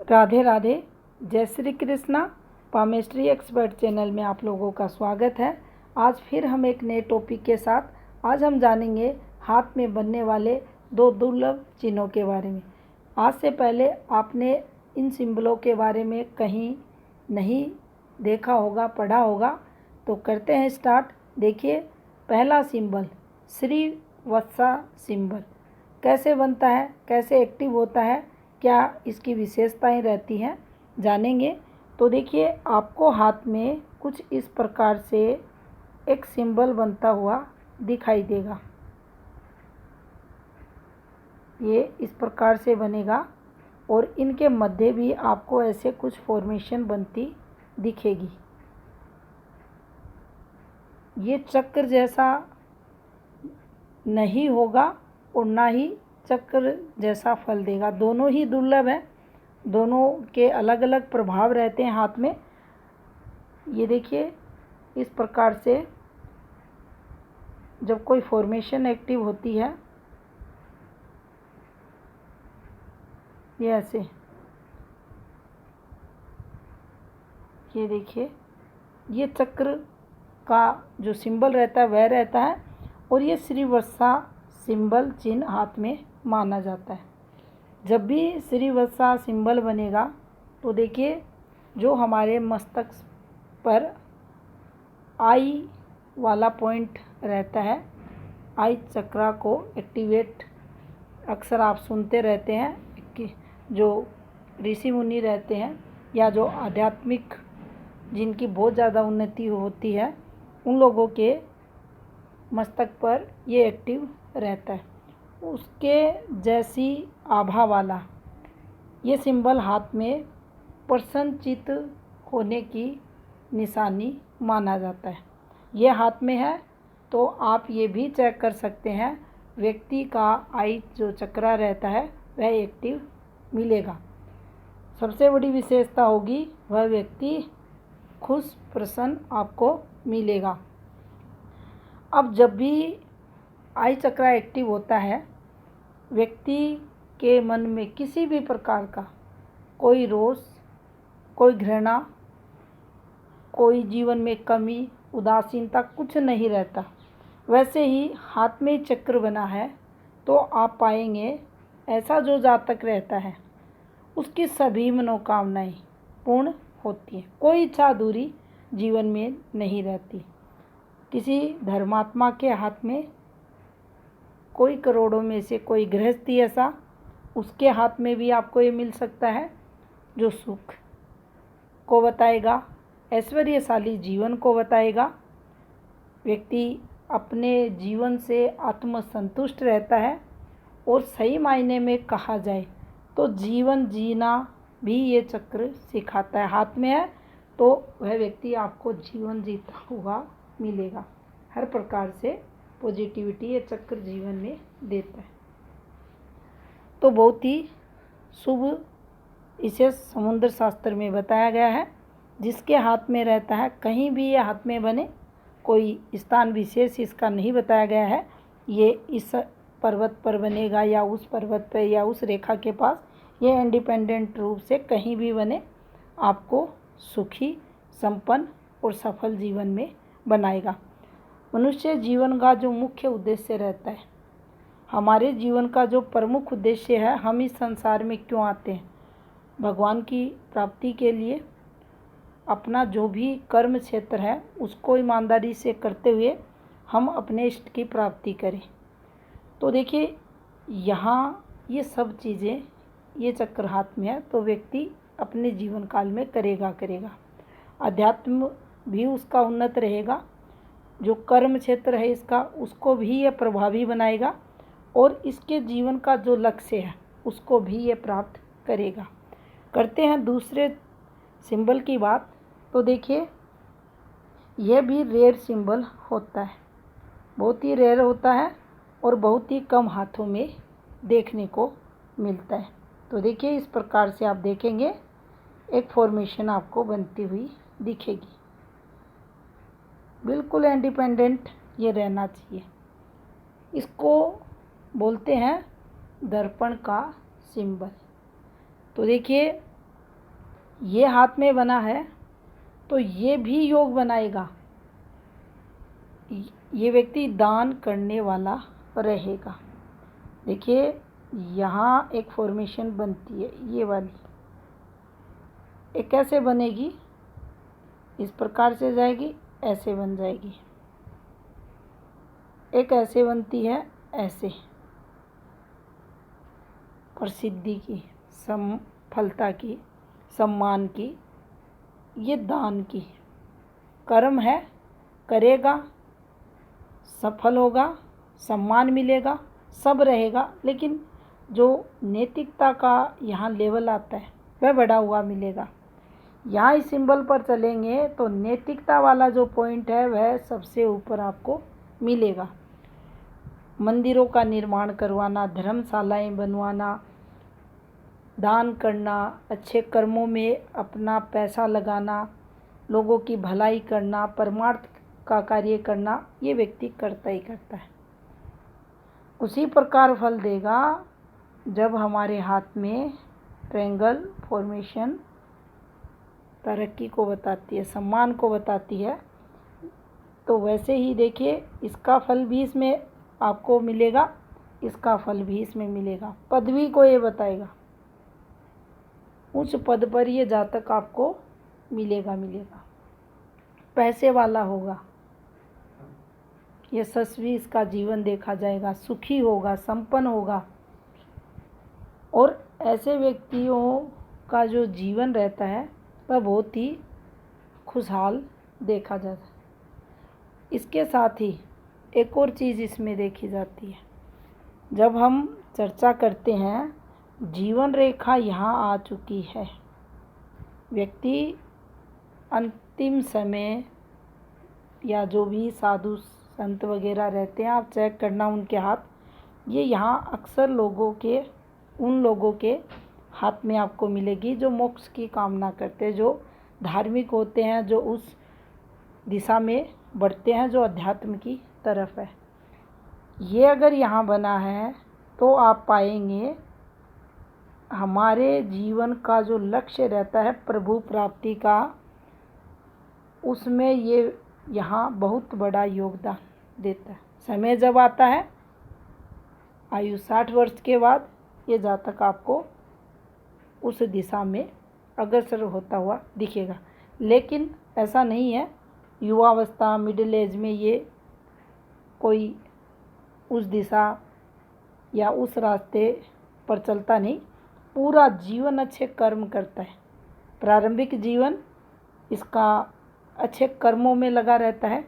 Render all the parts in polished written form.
राधे राधे। जय Shri Krishna. Palmistry expert channel में आप लोगों का स्वागत है। आज फिर हम एक नए टॉपिक के साथ आज हम जानेंगे हाथ में बनने वाले दो दुर्लभ चिन्हों के बारे में। आज से पहले आपने इन सिंबलों के बारे में कहीं नहीं देखा होगा, पढ़ा होगा, तो करते हैं स्टार्ट। देखिए, पहला सिंबल श्रीवत्सा सिंबल कैसे बनता है, कैसे एक्टिव होता है, क्या इसकी विशेषताएं रहती हैं, जानेंगे। तो देखिए, आपको हाथ में कुछ इस प्रकार से एक सिंबल बनता हुआ दिखाई देगा। ये इस प्रकार से बनेगा और इनके मध्य भी आपको ऐसे कुछ फॉर्मेशन बनती दिखेगी। ये चक्र जैसा नहीं होगा और ना ही चक्र जैसा फल देगा। दोनों ही दुर्लभ हैं, दोनों के अलग अलग प्रभाव रहते हैं हाथ में। ये देखिए, इस प्रकार से जब कोई फॉर्मेशन एक्टिव होती है, ये ऐसे, ये देखिए, ये चक्र का जो सिंबल रहता है वह रहता है और ये श्रीवत्सा सिंबल चिन्ह हाथ में माना जाता है। जब भी श्रीवत्सा सिंबल बनेगा तो देखिए, जो हमारे मस्तक पर आई वाला पॉइंट रहता है, आई चक्रा को एक्टिवेट अक्सर आप सुनते रहते हैं कि जो ऋषि मुनि रहते हैं या जो आध्यात्मिक जिनकी बहुत ज़्यादा उन्नति होती है, उन लोगों के मस्तक पर ये एक्टिव रहता है। उसके जैसी आभा वाला ये सिंबल हाथ में प्रसन्नचित्त होने की निशानी माना जाता है। ये हाथ में है तो आप ये भी चेक कर सकते हैं, व्यक्ति का आई जो चक्रा रहता है वह एक्टिव मिलेगा। सबसे बड़ी विशेषता होगी वह व्यक्ति खुश प्रसन्न आपको मिलेगा। अब जब भी आई चक्रा एक्टिव होता है, व्यक्ति के मन में किसी भी प्रकार का कोई रोष, कोई घृणा, कोई जीवन में कमी, उदासीनता कुछ नहीं रहता। वैसे ही हाथ में चक्र बना है तो आप पाएंगे ऐसा जो जातक रहता है उसकी सभी मनोकामनाएं पूर्ण होती हैं। कोई इच्छा अधूरी जीवन में नहीं रहती। किसी धर्मात्मा के हाथ में कोई करोड़ों में से कोई गृहस्थी ऐसा, उसके हाथ में भी आपको ये मिल सकता है जो सुख को बताएगा, ऐश्वर्यशाली जीवन को बताएगा। व्यक्ति अपने जीवन से आत्मसंतुष्ट रहता है और सही मायने में कहा जाए तो जीवन जीना भी ये चक्र सिखाता है। हाथ में है तो वह व्यक्ति आपको जीवन जीता हुआ मिलेगा। हर प्रकार से पॉजिटिविटी ये चक्र जीवन में देता है। तो बहुत ही शुभ इसे समुद्र शास्त्र में बताया गया है। जिसके हाथ में रहता है, कहीं भी ये हाथ में बने, कोई स्थान विशेष इसका नहीं बताया गया है, ये इस पर्वत पर बनेगा या उस पर्वत पर या उस रेखा के पास, ये इंडिपेंडेंट रूप से कहीं भी बने, आपको सुखी, संपन्न और सफल जीवन में बनाएगा। मनुष्य जीवन का जो मुख्य उद्देश्य रहता है, हमारे जीवन का जो प्रमुख उद्देश्य है, हम इस संसार में क्यों आते हैं? भगवान की प्राप्ति के लिए। अपना जो भी कर्म क्षेत्र है उसको ईमानदारी से करते हुए हम अपने इष्ट की प्राप्ति करें। तो देखिए, यहाँ ये सब चीज़ें, ये चक्र हाथ में है तो व्यक्ति अपने जीवन काल में करेगा। अध्यात्म भी उसका उन्नत रहेगा, जो कर्म क्षेत्र है इसका उसको भी ये प्रभावी बनाएगा और इसके जीवन का जो लक्ष्य है उसको भी ये प्राप्त करेगा। करते हैं दूसरे सिंबल की बात। तो देखिए, यह भी रेयर सिंबल होता है, बहुत ही रेयर होता है और बहुत ही कम हाथों में देखने को मिलता है। तो देखिए, इस प्रकार से आप देखेंगे एक फॉर्मेशन आपको बनती हुई दिखेगी। बिल्कुल इंडिपेंडेंट ये रहना चाहिए। इसको बोलते हैं दर्पण का सिंबल। तो देखिए, ये हाथ में बना है तो ये भी योग बनाएगा। ये व्यक्ति दान करने वाला रहेगा। देखिए यहाँ एक फॉर्मेशन बनती है, ये वाली। ये कैसे बनेगी? इस प्रकार से जाएगी, ऐसे बन जाएगी। एक ऐसे बनती है, ऐसे, प्रसिद्धि की, सफलता की, सम्मान की, ये दान की। कर्म है, करेगा, सफल होगा, सम्मान मिलेगा, सब रहेगा, लेकिन जो नैतिकता का यहाँ लेवल आता है वह बढ़ा हुआ मिलेगा। यहाँ इस सिंबल पर चलेंगे तो नैतिकता वाला जो पॉइंट है वह सबसे ऊपर आपको मिलेगा। मंदिरों का निर्माण करवाना, धर्मशालाएं बनवाना, दान करना, अच्छे कर्मों में अपना पैसा लगाना, लोगों की भलाई करना, परमार्थ का कार्य करना, ये व्यक्ति करता ही करता है। उसी प्रकार फल देगा जब हमारे हाथ में ट्रायंगल फॉर्मेशन तरक्की को बताती है, सम्मान को बताती है। तो वैसे ही देखिए, इसका फल भी इसमें आपको मिलेगा, इसका फल भी इसमें मिलेगा। पदवी को ये बताएगा, उच्च पद पर ये जातक आपको मिलेगा। पैसे वाला होगा, यशस्वी इसका जीवन देखा जाएगा, सुखी होगा, संपन्न होगा। और ऐसे व्यक्तियों का जो जीवन रहता है वह बहुत ही खुशहाल देखा जाता है। इसके साथ ही एक और चीज़ इसमें देखी जाती है, जब हम चर्चा करते हैं जीवन रेखा यहाँ आ चुकी है, व्यक्ति अंतिम समय या जो भी साधु संत वगैरह रहते हैं, आप चेक करना उनके हाथ, ये यहाँ अक्सर उन लोगों के हाथ में आपको मिलेगी जो मोक्ष की कामना करते हैं, जो धार्मिक होते हैं, जो उस दिशा में बढ़ते हैं जो अध्यात्म की तरफ है। ये अगर यहाँ बना है तो आप पाएंगे हमारे जीवन का जो लक्ष्य रहता है प्रभु प्राप्ति का, उसमें ये यहाँ बहुत बड़ा योगदान देता है। समय जब आता है आयु 60 वर्ष के बाद, ये जातक आपको उस दिशा में अग्रसर होता हुआ दिखेगा। लेकिन ऐसा नहीं है युवावस्था, मिडिल एज में ये कोई उस दिशा या उस रास्ते पर चलता नहीं, पूरा जीवन अच्छे कर्म करता है। प्रारंभिक जीवन इसका अच्छे कर्मों में लगा रहता है,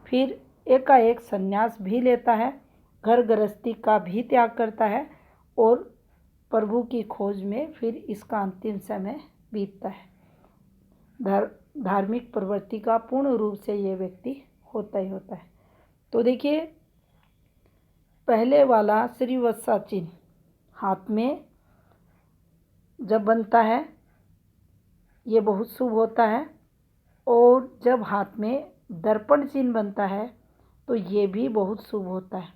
फिर एकाएक संन्यास भी लेता है, घर गृहस्थी का भी त्याग करता है और प्रभु की खोज में फिर इसका अंतिम समय बीतता है। धार्मिक प्रवृत्ति का पूर्ण रूप से ये व्यक्ति होता ही होता है। तो देखिए, पहले वाला श्रीवत्सा चिन्ह हाथ में जब बनता है ये बहुत शुभ होता है, और जब हाथ में दर्पण चिन्ह बनता है तो ये भी बहुत शुभ होता है।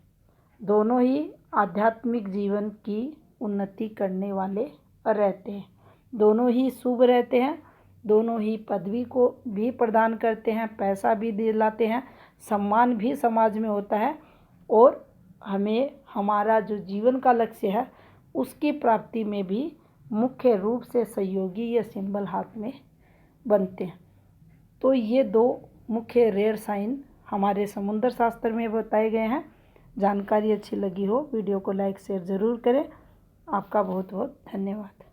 दोनों ही आध्यात्मिक जीवन की उन्नति करने वाले रहते हैं, दोनों ही शुभ रहते हैं, दोनों ही पदवी को भी प्रदान करते हैं, पैसा भी दिलाते हैं, सम्मान भी समाज में होता है, और हमें हमारा जो जीवन का लक्ष्य है उसकी प्राप्ति में भी मुख्य रूप से सहयोगी ये सिंबल हाथ में बनते हैं। तो ये दो मुख्य रेयर साइन हमारे समुद्र शास्त्र में बताए गए हैं। जानकारी अच्छी लगी हो वीडियो को लाइक शेयर ज़रूर करें। आपका बहुत बहुत धन्यवाद।